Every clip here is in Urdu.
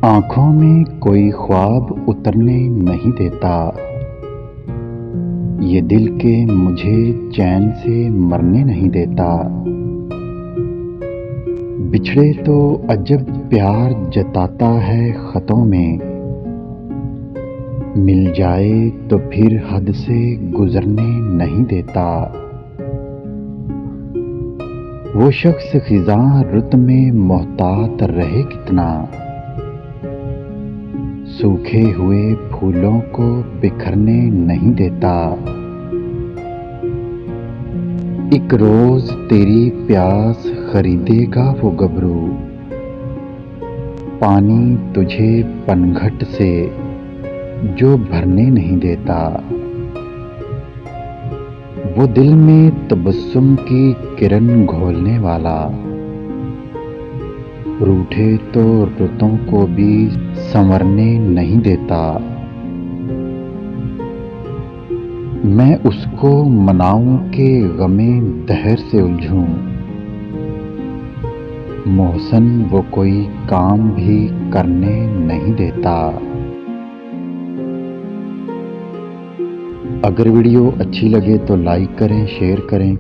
آنکھوں میں کوئی خواب اترنے نہیں دیتا، یہ دل کے مجھے چین سے مرنے نہیں دیتا۔ بچھڑے تو عجب پیار جتاتا ہے خطوں میں، مل جائے تو پھر حد سے گزرنے نہیں دیتا۔ وہ شخص خزاں رت میں محتاط رہے کتنا، سوکھے ہوئے پھولوں کو بکھرنے نہیں دیتا۔ ایک روز تیری پیاس خریدے گا وہ گبرو، پانی تجھے پنگھٹ سے جو بھرنے نہیں دیتا۔ وہ دل میں تبسم کی کرن گھولنے والا، روٹھے تو رتوں کو بھی سنورنے نہیں دیتا۔ میں اس کو مناؤں کہ غم دہر سے الجھوں، محسن وہ کوئی کام بھی کرنے نہیں دیتا۔ اگر ویڈیو اچھی لگے تو لائک کریں، شیئر کریں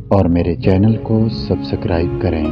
اور میرے چینل کو سبسکرائب کریں۔